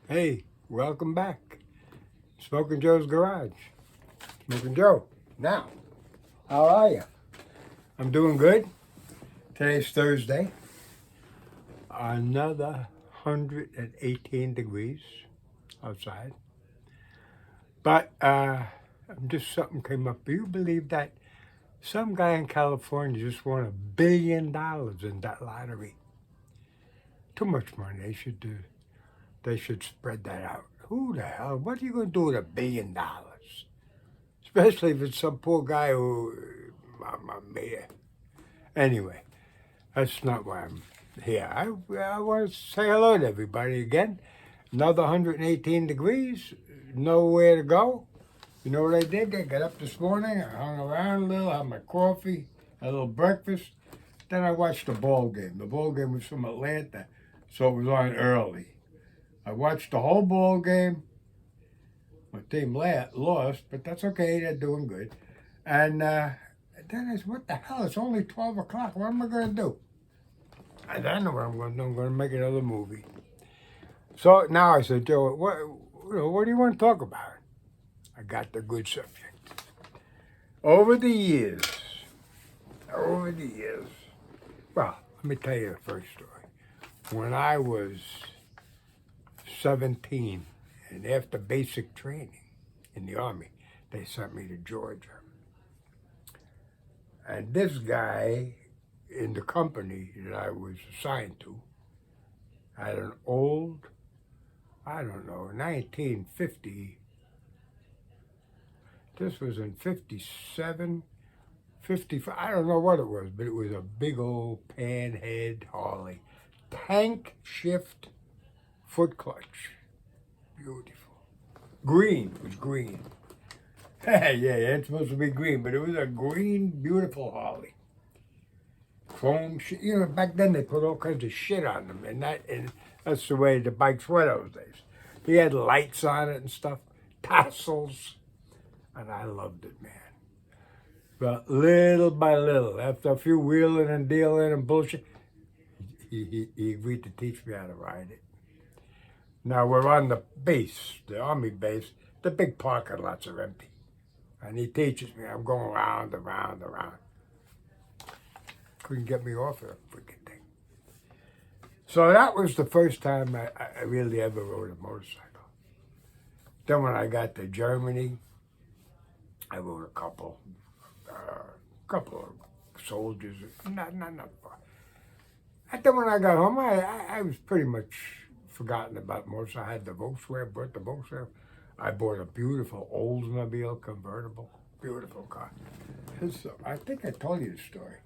Hey, welcome back. Smoking Joe's Garage. Smoking Joe. Now, how are you? I'm doing good. Today's Thursday. Another 118 degrees outside. But just something came up. Do you believe that some guy in California just won $1 billion in that lottery? Too much money. They should spread that out. Who the hell? What are you going to do with $1 billion? Especially if it's some poor guy who, Mamma mia. Anyway, that's not why I'm here. I want to say hello to everybody again. Another 118 degrees, nowhere to go. You know what I did? I got up this morning, I hung around a little, had my coffee, had a little breakfast. Then I watched the ball game. The ball game was from Atlanta, so it was on early. I watched the whole ball game. My team lost, but that's okay. They're doing good. And then I said, what the hell? It's only 12 o'clock. What am I going to do? And I know what I'm going to do. I'm going to make another movie. So now I said, Joe, what do you want to talk about? I got the good subject. Over the years, well, let me tell you the first story. When I was 17 and after basic training in the Army, they sent me to Georgia. And this guy in the company that I was assigned to had an old, I don't know, 1950, this was in 57, 55, I don't know what it was, but it was a big old panhead Harley. Tank shift foot clutch. Beautiful. Green, it was green. Yeah, it's supposed to be green, but it was a green, beautiful Harley. Chrome shit. You know, back then they put all kinds of shit on them, and that's the way the bikes were those days. He had lights on it and stuff, tassels, and I loved it, man. But little by little, after a few wheeling and dealing and bullshit, he agreed to teach me how to ride it. Now we're on the base, the Army base. The big parking lots are empty. And he teaches me. I'm going round and round and round. Couldn't get me off of the freaking thing. So that was the first time I really ever rode a motorcycle. Then when I got to Germany, I rode a couple of soldiers. Not far. And then when I got home, I was pretty much forgotten about motorcycles. I had the Volkswagen, bought the Volkswagen. I bought a beautiful Oldsmobile convertible, beautiful car. I think I told you the story.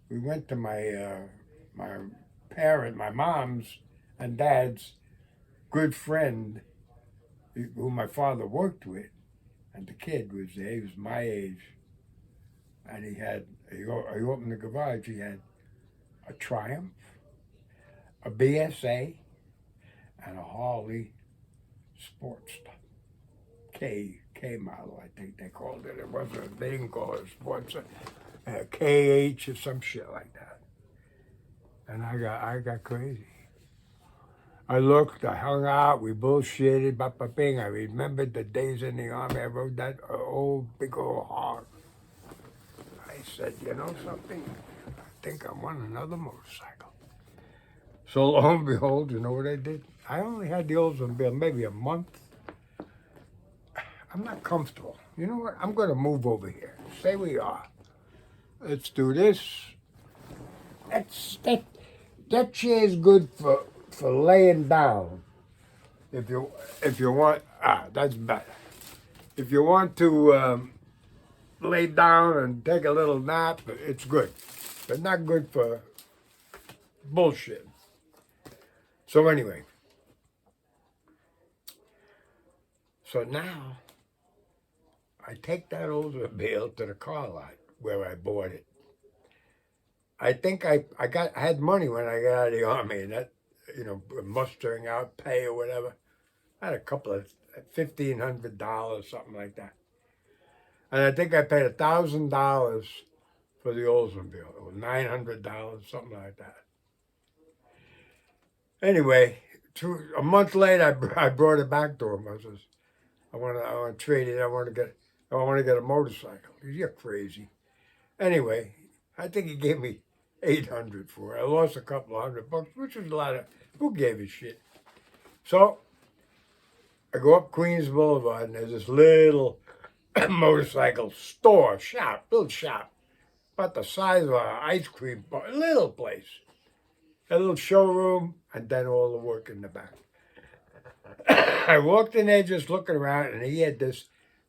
We went to my mom's and dad's good friend, who my father worked with, and the kid was there. He was my age, and he opened the garage. He had a Triumph, a BSA, and a Harley Sportster. K model, I think they called it. It wasn't. They didn't call it a sports. KH or some shit like that. And I got crazy. I looked. I hung out. We bullshitted. Bing. I remembered the days in the Army. I rode that big old hog. I said, you know something? I think I want another motorcycle. So lo and behold, you know what I did? I only had the Oldsmobile maybe a month. I'm not comfortable. You know what? I'm going to move over here. Stay where you are. Let's do this. That chair's good for laying down. If you want, that's better. If you want to lay down and take a little nap, it's good. But not good for bullshit. So anyway. So now, I take that Oldsmobile to the car lot where I bought it. I think I had money when I got out of the Army, and that, mustering out pay or whatever. I had a couple of $1,500, something like that. And I think I paid $1,000 for the Oldsmobile, or $900, something like that. Anyway, A month later, I brought it back to him. I says, I want to trade it. I want to get a motorcycle. He said, you're crazy. Anyway, I think he gave me 800 for it. I lost a couple of $100, which was a lot of. Who gave a shit? So I go up Queens Boulevard, and there's this little motorcycle store, little shop, about the size of an ice cream bar, a little place, a little showroom, and then all the work in the back. I walked in there just looking around, and he had this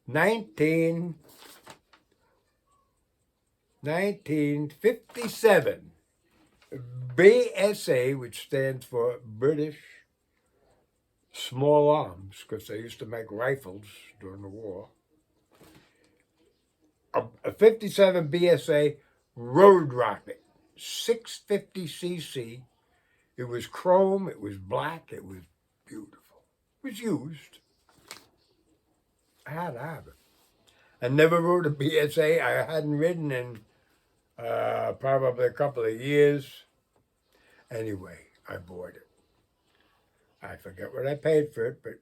1957 BSA, which stands for British Small Arms, because they used to make rifles during the war. A 57 BSA Road Rocket, 650cc. It was chrome, it was black, it was beautiful. It was used. I had to have it. I never rode a BSA. I hadn't ridden in probably a couple of years. Anyway, I bought it. I forget what I paid for it, but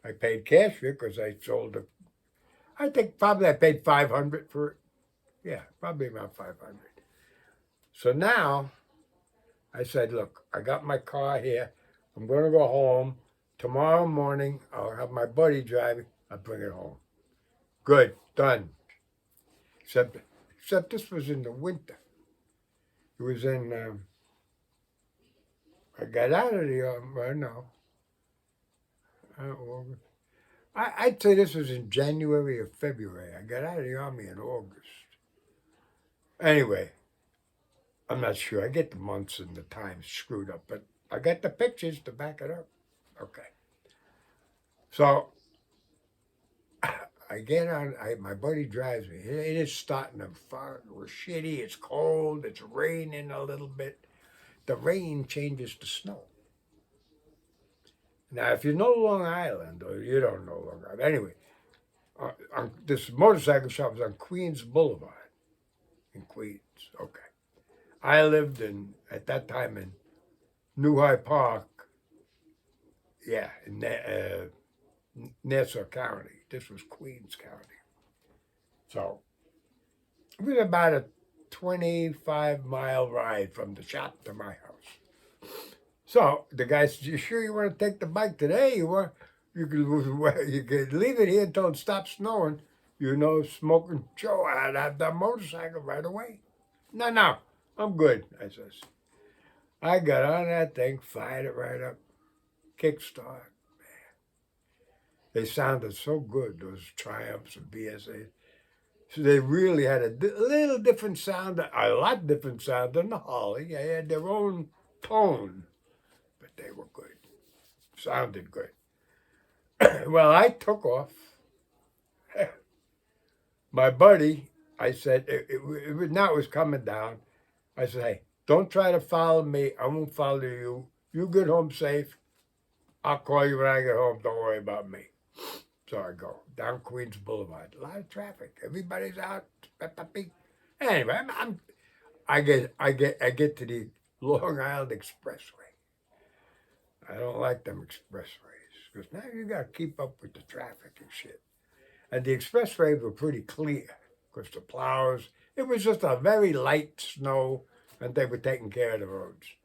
I paid cash for it because I sold it. I think probably I paid $500 for it. Yeah, probably around $500. So now I said, look, I got my car here. I'm going to go home. Tomorrow morning, I'll have my buddy drive. I'll bring it home. Good, done. Except this was in the winter. It was in, I got out of the, I'd say this was in January or February. I got out of the Army in August. Anyway, I'm not sure. I get the months and the times screwed up, but I got the pictures to back it up. Okay. So I get on, my buddy drives me. It is starting to fog. It was shitty. It's cold. It's raining a little bit. The rain changes to snow. Now, if you know Long Island, or you don't know Long Island, anyway, this motorcycle shop was on Queens Boulevard in Queens. Okay. I lived at that time in New Hyde Park. Yeah, in Nassau County. This was Queens County. So it was about a 25-mile ride from the shop to my house. So the guy said, you sure you want to take the bike today? You could leave it here until it stops snowing. Smoking Joe, I'd have that motorcycle right away. No, I'm good, I says. I got on that thing, fired it right up, kickstart. They sounded so good, those Triumphs and BSAs. So they really had a little different sound, a lot different sound than the Harley. They had their own tone, but they were good. Sounded good. Well, I took off. My buddy, I said, now it was coming down. I said, hey, don't try to follow me. I won't follow you. You get home safe. I'll call you when I get home. Don't worry about me. So I go down Queens Boulevard. A lot of traffic. Everybody's out. Anyway, I get to the Long Island Expressway. I don't like them expressways because now you got to keep up with the traffic and shit. And the expressways were pretty clear because the plows. It was just a very light snow, and they were taking care of the roads.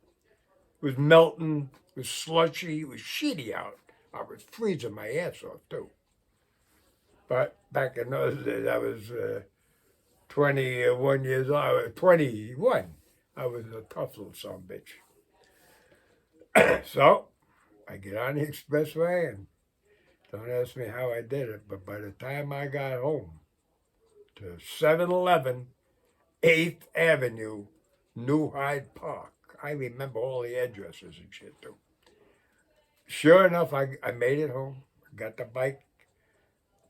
It was melting. It was slushy. It was shitty out. I was freezing my ass off too. But back in those days, I was 21 years old. 21. I was a tough little son of a bitch. So I get on the expressway, and don't ask me how I did it, but by the time I got home to 7-Eleven, 8th Avenue, New Hyde Park, I remember all the addresses and shit too. Sure enough, I made it home, got the bike.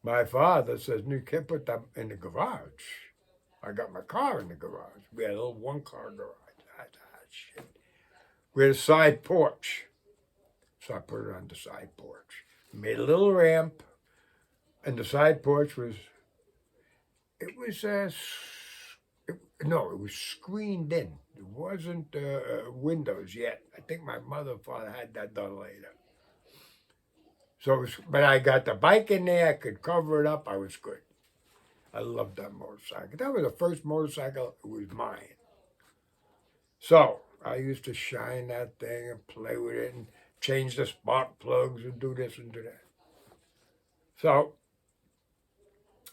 My father says, you can't put that in the garage. I got my car in the garage. We had a little one-car garage. Shit. We had a side porch. So I put it on the side porch. Made a little ramp, and the side porch was No, it was screened in. It wasn't windows yet. I think my mother and father had that done later. So it was, but I got the bike in there. I could cover it up. I was good. I loved that motorcycle. That was the first motorcycle. It was mine. So I used to shine that thing and play with it and change the spark plugs and do this and do that. So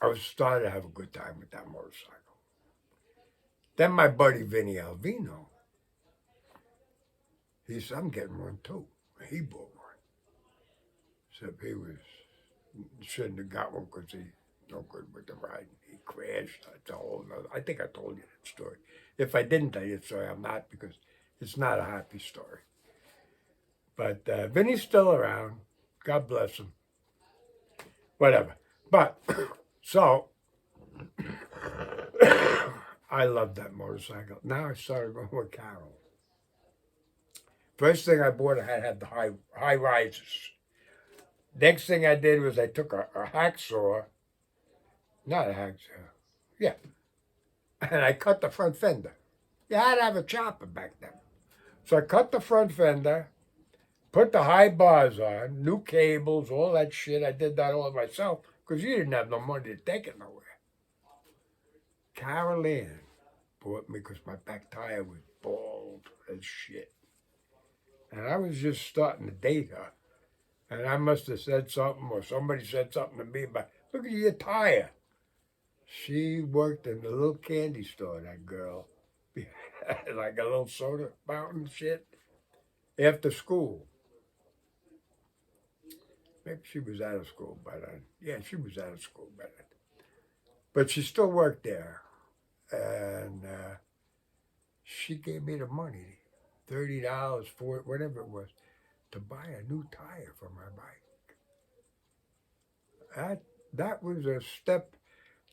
I was starting to have a good time with that motorcycle. Then my buddy Vinny Alvino, he said, I'm getting one too. He bought one. Except he shouldn't have got one because he's no good with the riding. He crashed. That's a whole nother. I think I told you that story. If I didn't tell you the story, I'm not, because it's not a happy story. But Vinny's still around. God bless him. Whatever. But, so, I love that motorcycle. Now I started going with Carol. First thing I bought, I had the high rises. Next thing I did was I took a hacksaw, not a hacksaw, yeah, and I cut the front fender. You had to have a chopper back then. So I cut the front fender, put the high bars on, new cables, all that shit. I did that all myself because you didn't have no money to take it nowhere. Carol Ann bought me because my back tire was bald as shit. And I was just starting to date her. And I must have said something, or somebody said something to me about, look at your tire. She worked in the little candy store, that girl. Like a little soda fountain shit. After school. Maybe she was out of school by then. Yeah, she was out of school by then. But she still worked there. And she gave me the money, $30 for it, whatever it was, to buy a new tire for my bike. That was a step.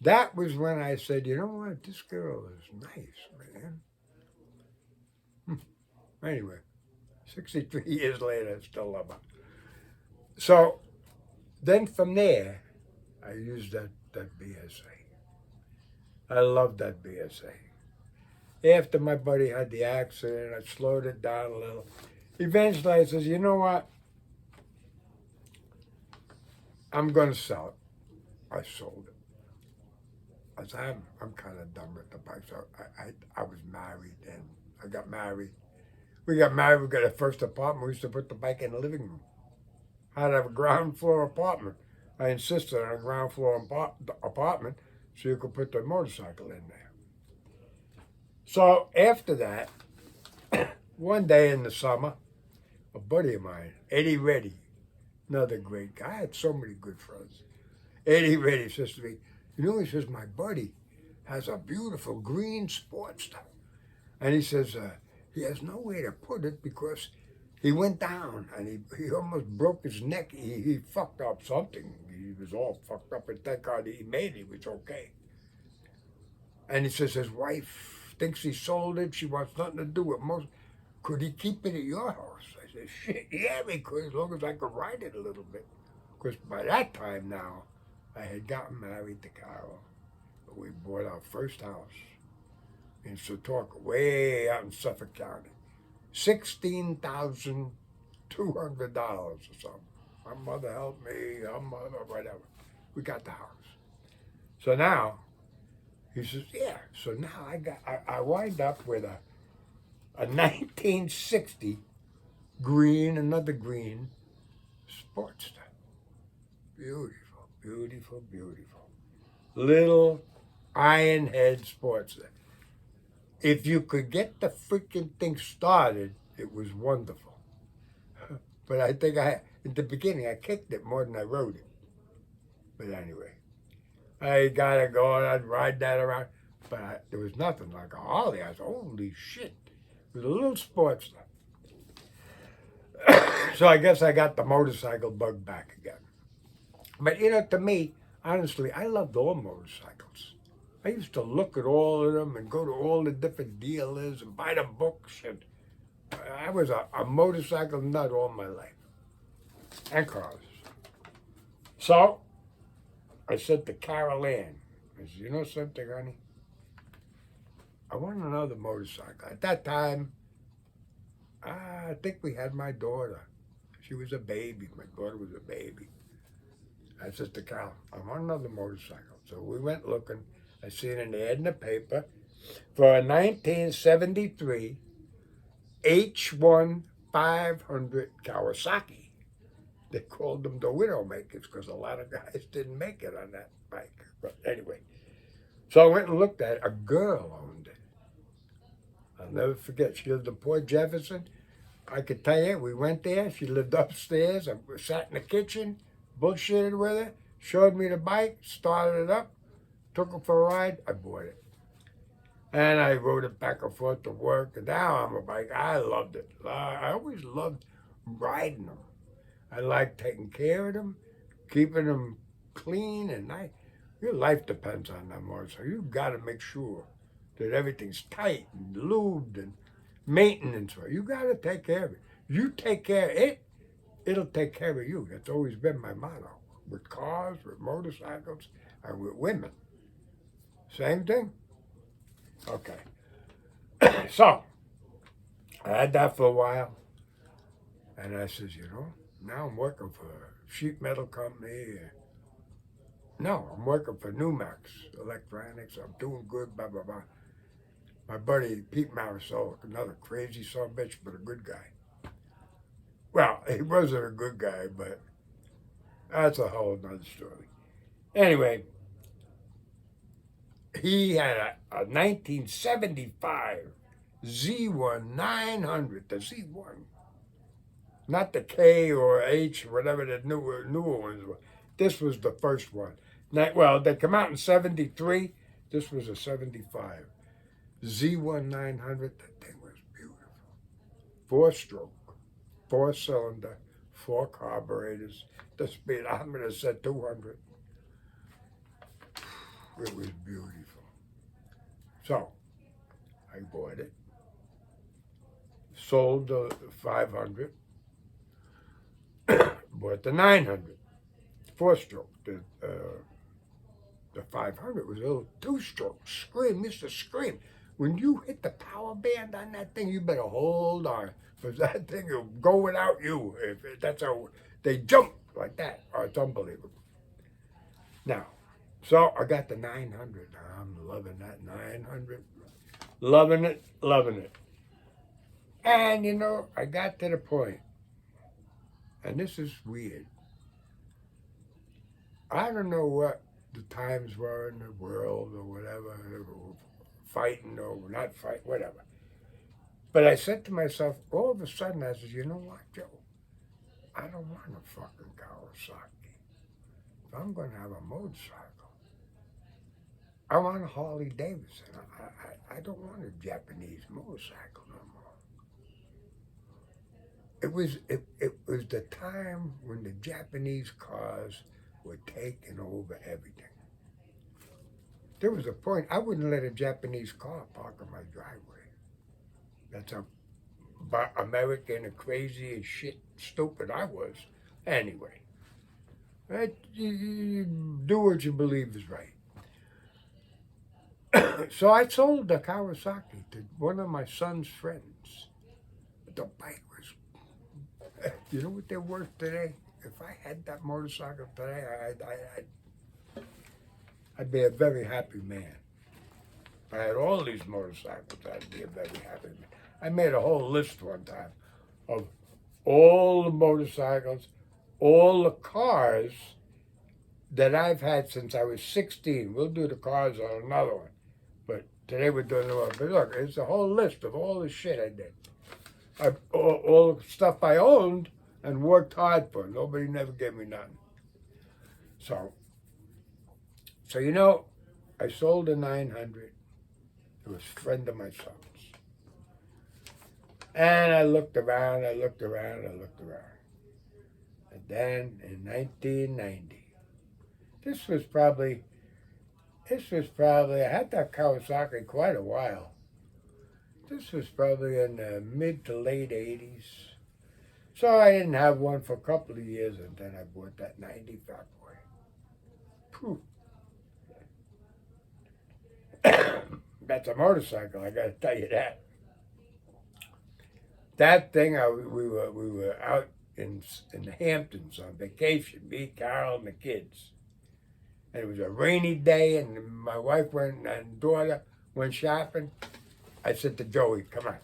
That was when I said, you know what, this girl is nice, man. Anyway, 63 years later, I still love her. So then from there, I used that BSA. I loved that BSA. After my buddy had the accident, I slowed it down a little. Eventually, I says, you know what? I'm going to sell it. I sold it. I said, I'm kind of done with the bike. So I was married, and I got married. We got married. We got a first apartment. We used to put the bike in the living room. I had to have a ground floor apartment. I insisted on a ground floor apartment so you could put the motorcycle in there. So after that, one day in the summer, a buddy of mine, Eddie Reddy, another great guy. I had so many good friends. Eddie Reddy says to me, you know, he says, my buddy has a beautiful green Sportster. And he says, he has nowhere to put it because he went down and he almost broke his neck. He fucked up something. He was all fucked up, and thank God he made it. He was okay. And he says his wife thinks he sold it. She wants nothing to do with most. Could he keep it at your house? I said, shit, yeah, he could, as long as I could ride it a little bit. Because by that time now, I had gotten married to Carol. We bought our first house in Setorca, way out in Suffolk County. $16,200 or something. My mother helped me, her mother, whatever. We got the house. So now, he says, yeah. So now I wind up with a 1960 green, another green Sportster. Beautiful, beautiful, beautiful. Little iron head Sportster. If you could get the freaking thing started, it was wonderful. But I think at the beginning, I kicked it more than I rode it. But anyway, I got it going. I'd ride that around. But there was nothing like a Harley. I was, holy shit. It was a little Sportster. So I guess I got the motorcycle bug back again. But you know, to me, honestly, I loved all motorcycles. I used to look at all of them and go to all the different dealers and buy the books. And I was a motorcycle nut all my life. And cars. So I said to Carol Ann, I said, you know something, honey? I want another motorcycle. At that time, I think we had my daughter. She was a baby. My daughter was a baby. I said to Cal, I want another motorcycle. So we went looking. I seen an ad in the paper for a 1973 H1 500 Kawasaki. They called them the widow makers because a lot of guys didn't make it on that bike. But anyway, so I went and looked at it. A girl owned it. I'll never forget. She lived in Port Jefferson. I could tell you, we went there. She lived upstairs. I sat in the kitchen, bullshitted with her, showed me the bike, started it up, took her for a ride. I bought it. And I rode it back and forth to work. And now I'm a bike. I loved it. I always loved riding them. I like taking care of them, keeping them clean and nice. Your life depends on that motorcycle. You've got to make sure that everything's tight and lubed and maintenance. You got to take care of it. You take care of it, it'll take care of you. That's always been my motto. With cars, with motorcycles, and with women. Same thing. Okay. So, I had that for a while. And I says, now I'm working for a sheet metal company. No, I'm working for Numax Electronics. I'm doing good, blah, blah, blah. My buddy Pete Marisol, another crazy son of a bitch, but a good guy. Well, he wasn't a good guy, but that's a whole nother story. Anyway, he had a 1975 Z1 900, the Z1. Not the K or H, or whatever the newer ones were. This was the first one. Well, they come out in 73. This was a 75. Z1 900, that thing was beautiful. 4-stroke, 4-cylinder, 4 carburetors. The speed, I'm going to set 200. It was beautiful. So, I bought it. Sold the 500. Bought the 900. 4-stroke. The 500 was a little 2-stroke. Scream, Mr. Scream. When you hit the power band on that thing, you better hold on. Because that thing will go without you. That's how they jump like that. Oh, it's unbelievable. Now, so I got the 900. I'm loving that 900. Loving it, loving it. And, I got to the point, and this is weird. I don't know what the times were in the world or whatever, fighting or not fighting, whatever. But I said to myself, all of a sudden, I said, you know what, Joe? I don't want a fucking Kawasaki. If I'm going to have a motorcycle, I want a Harley Davidson. I don't want a Japanese motorcycle no more. It was the time when the Japanese cars were taking over everything. There was a point I wouldn't let a Japanese car park on my driveway. That's how American and crazy and shit stupid I was. Anyway, you do what you believe is right. So I sold the Kawasaki to one of my son's friends. The bike was, you know what they're worth today? If I had that motorcycle today, I'd be a very happy man. If I had all these motorcycles, I'd be a very happy man. I made a whole list one time of all the motorcycles, all the cars that I've had since I was 16. We'll do the cars on another one. But today we're doing the one. But look, it's a whole list of all the shit I did. All the stuff I owned and worked hard for. Nobody never gave me nothing. So I sold a 900. It was a friend of my son's. And I looked around. And then in 1990, this was probably, I had that Kawasaki quite a while. This was probably in the mid to late 80s. So I didn't have one for a couple of years, and then I bought that 90 Fat Boy. That's a motorcycle, I gotta tell you that. That thing, we were out in the Hamptons on vacation, me, Carol, and the kids. And it was a rainy day, and my wife went and daughter went shopping. I said to Joey, "Come on."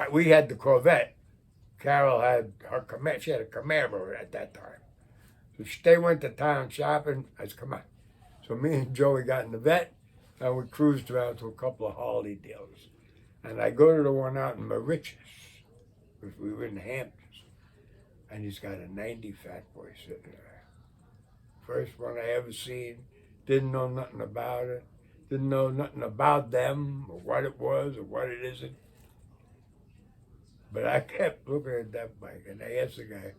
We had the Corvette. Carol had her Camaro. She had a Camaro at that time. So they went to town shopping. I said, "Come on." So me and Joey got in the vet, and we cruised around to a couple of Harley dealers. And I go to the one out in Mauritius, because we were in the Hamptons, and he's got a 90 Fat Boy sitting there. First one I ever seen. Didn't know nothing about it. Didn't know nothing about them, or what it was, or what it isn't. But I kept looking at that bike, and I asked the guy,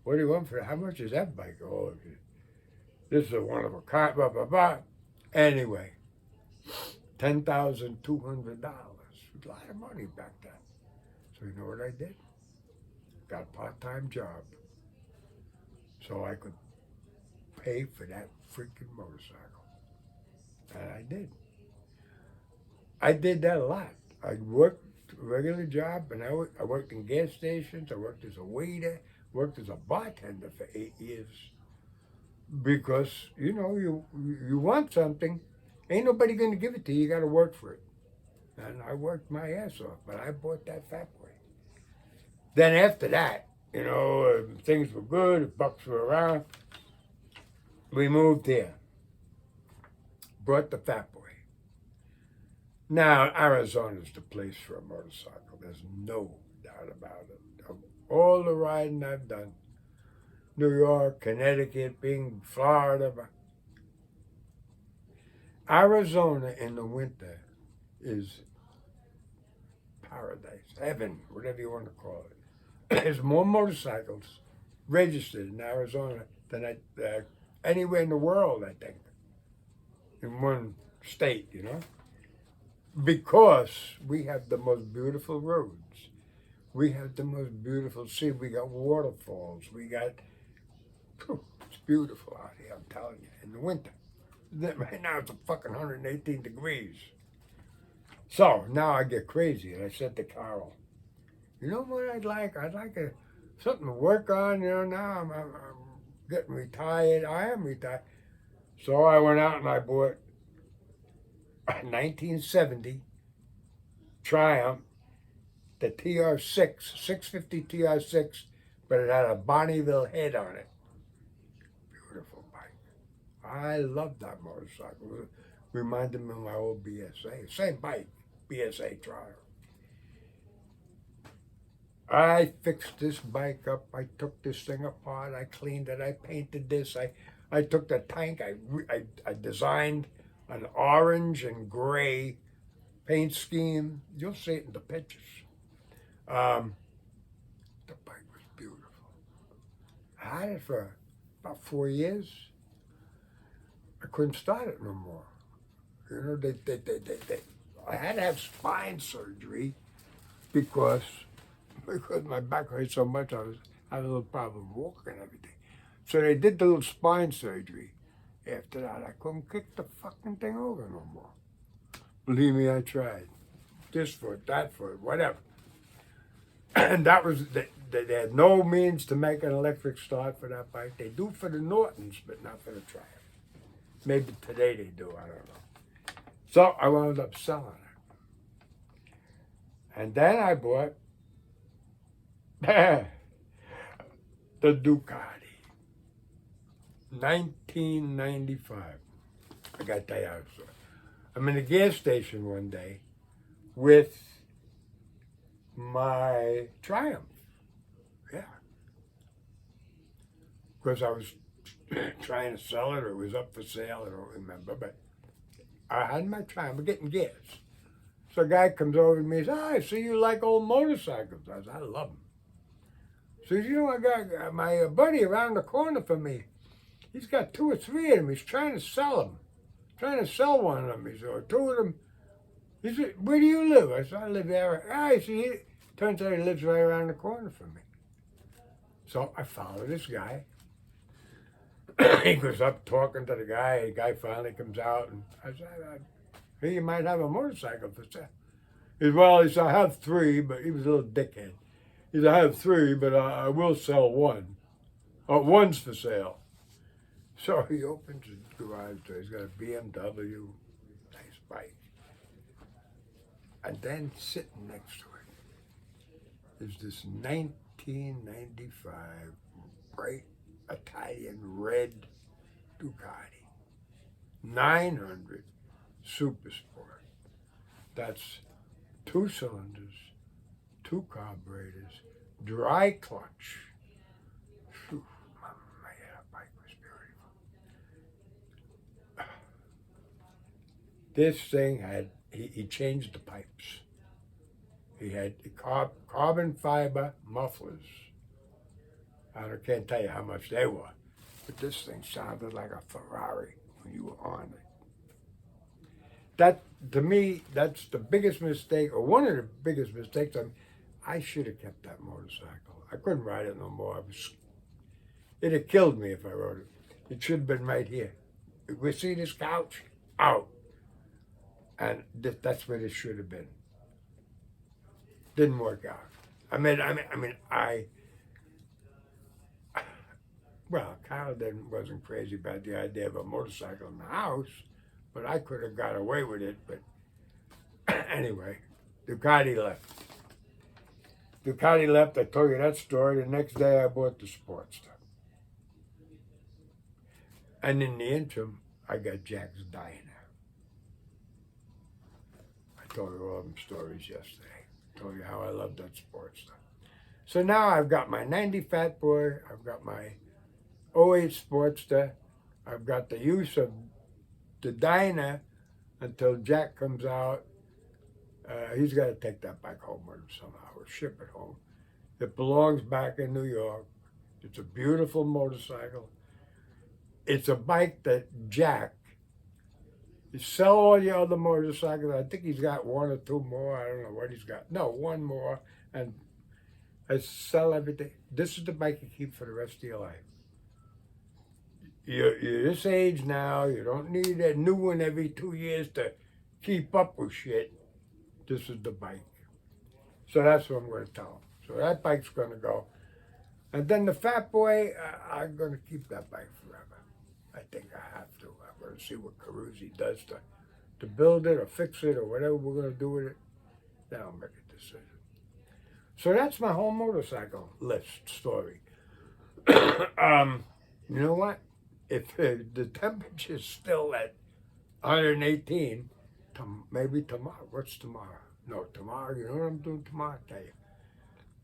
"What do you want for it? How much is that bike?" "Oh, this is a one of a kind, blah, blah, blah." Anyway, $10,200. A lot of money back then. So you know what I did? Got a part-time job so I could pay for that freaking motorcycle. And I did. I did that a lot. I worked a regular job, and I worked in gas stations. I worked as a waiter, worked as a bartender for 8 years. Because, you want something, ain't nobody going to give it to you. You got to work for it. And I worked my ass off, but I bought that Fat Boy. Then after that, things were good, the bucks were around. We moved here. Brought the Fat Boy. Now, Arizona's the place for a motorcycle. There's no doubt about it. Of all the riding I've done, New York, Connecticut, being Florida, Arizona in the winter is paradise, heaven, whatever you want to call it. There's more motorcycles registered in Arizona than anywhere in the world, I think, in one state, because we have the most beautiful roads. We have the most beautiful sea. We got waterfalls. It's beautiful out here, I'm telling you, in the winter. Right now it's a fucking 118 degrees. So now I get crazy, and I said to Carol, "You know what I'd like? I'd like something to work on. Now I'm getting retired. I am retired." So I went out and I bought a 1970 Triumph, the TR6, 650 TR6, but it had a Bonneville head on it. Beautiful bike. I love that motorcycle. It reminded me of my old BSA. Same bike, BSA Triumph. I fixed this bike up. I took this thing apart. I cleaned it. I painted this. I took the tank. I designed an orange and gray paint scheme. You'll see it in the pictures. The bike was beautiful. I had it for about 4 years. I couldn't start it no more. I had to have spine surgery because my back hurt so much. I had a little problem walking and everything. So they did the little spine surgery. After that, I couldn't kick the fucking thing over no more. Believe me, I tried. This foot, that foot, whatever. And that was, they had no means to make an electric start for that bike. They do for the Nortons, but not for the Triumph. Maybe today they do, I don't know. So I wound up selling it. And then I bought the Ducati, 1995. I got to tell you how it's. I'm in a gas station one day with my Triumph. Yeah. Because I was trying to sell it, or it was up for sale, I don't remember, but I had my Triumph. I'm getting gas. So a guy comes over to me and says, "Oh, I see you like old motorcycles." I said, "I love them." So I got my buddy around the corner from me. He's got 2 or 3 of them. He's trying to sell them. Trying to sell one of them. He said, 2 of them. He said, "Where do you live?" I said, "I live there." I see. Turns out he lives right around the corner from me. So I follow this guy. He goes up talking to the guy. The guy finally comes out, and I said, Hey, you might have a motorcycle for sale. He said, well, he said, I have three, but he was a little dickhead. He said, I have three, but I will sell one. One's for sale. So he opens his garage door. He's got a BMW, nice bike. And then sitting next to it is this 1995 bright Italian red Ducati 900 Super Sport. That's 2 cylinders, 2 carburetors, dry clutch. Phew, man, that bike was beautiful. This thing had, he changed the pipes. He had carbon fiber mufflers. I can't tell you how much they were, but this thing sounded like a Ferrari when you were on it. That, to me, that's the biggest mistake, or one of the biggest mistakes. I should have kept that motorcycle. I couldn't ride it no more. It'd have killed me if I rode it. It should have been right here. We see this couch? Out. And that's where it should have been. Didn't work out. Well, Kyle wasn't crazy about the idea of a motorcycle in the house, but I could have got away with it. But anyway, Ducati left. I told you that story. The next day I bought the Sportster. And in the interim, I got Jack's Diner. I told you all them stories yesterday. I told you how I love that Sportster. So now I've got my 90 Fat Boy, I've got my '08 Sportster, I've got the use of the Dyna until Jack comes out. He's got to take that bike home with him somehow, or ship it home. It belongs back in New York. It's a beautiful motorcycle. It's a bike that Jack, you sell all the other motorcycles. I think he's got 1 or 2 more. I don't know what he's got. No, 1 more. And I sell everything. This is the bike you keep for the rest of your life. You're this age now. You don't need a new one every 2 years to keep up with shit. This is the bike. So that's what I'm going to tell him. So that bike's going to go. And then the Fat Boy, I'm going to keep that bike forever. I think I have to. I'm going to see what Carusi does to build it or fix it or whatever we're going to do with it. Then I'll make a decision. So that's my whole motorcycle list story. You know what? If the temperature's still at 118, maybe tomorrow. What's tomorrow? No, tomorrow, you know what I'm doing tomorrow? I'll tell you.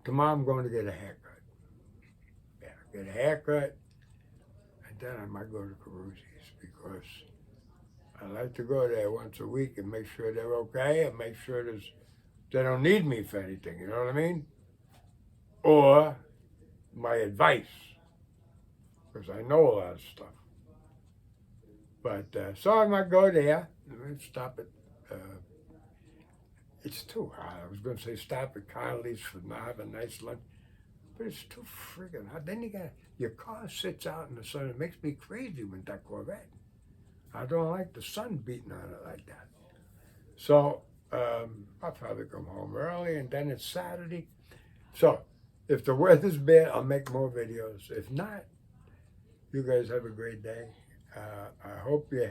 Tomorrow I'm going to get a haircut. Yeah, get a haircut, and then I might go to Carusi's because I like to go there once a week and make sure they're okay and make sure they don't need me for anything, you know what I mean? Or my advice, because I know a lot of stuff. But so I might go there. And stop at. It's too hot. I was going to say stop at Connolly's for now, have a nice lunch, but it's too friggin' hot. Then your car sits out in the sun. It makes me crazy with that Corvette. I don't like the sun beating on it like that. So I'll probably come home early, and then it's Saturday. So if the weather's bad, I'll make more videos. If not, you guys have a great day. I hope you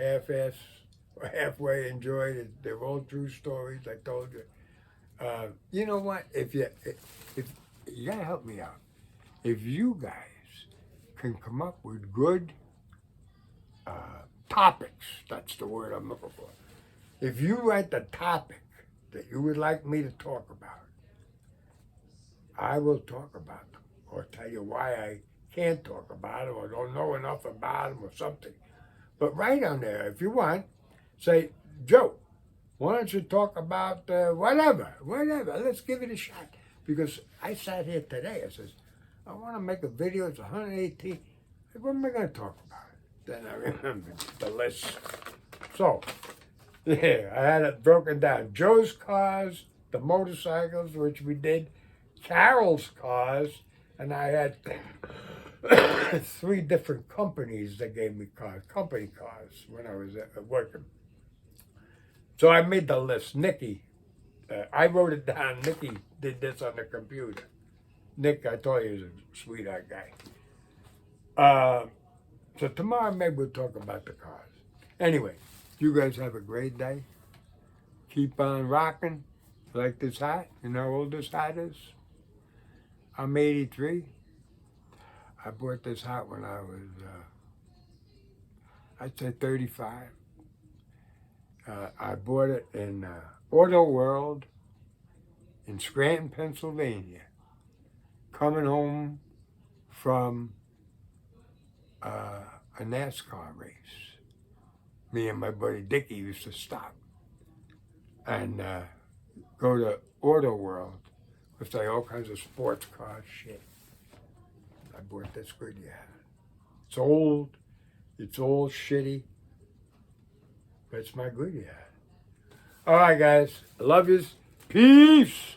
halfway enjoyed it. They're all true stories. I told you. You know what? If you gotta help me out. If you guys can come up with good topics, that's the word I'm looking for. If you write the topic that you would like me to talk about, I will talk about them or tell you why I can't talk about them or don't know enough about them or something. But write on there if you want. Say, Joe, why don't you talk about whatever. Let's give it a shot. Because I sat here today. I says, I want to make a video. It's 118. What am I going to talk about? Then I remembered the list. So, yeah, I had it broken down. Joe's cars, the motorcycles, which we did, Carol's cars, and I had 3 different companies that gave me cars, company cars, when I was working. So I made the list. Nikki, I wrote it down. Nikki did this on the computer. Nick, I told you, he's a sweetheart guy. So tomorrow maybe we'll talk about the cars. Anyway, you guys have a great day. Keep on rocking. Like this hat. You know how old this hat is? I'm 83. I bought this hat when I was, I'd say 35. I bought it in Auto World in Scranton, Pennsylvania. Coming home from a NASCAR race. Me and my buddy Dickie used to stop and go to Auto World with like all kinds of sports car shit. I bought this Goodyear hat. It's old, it's all shitty, but it's my Goodyear hat. All right, guys, I love yous. Peace.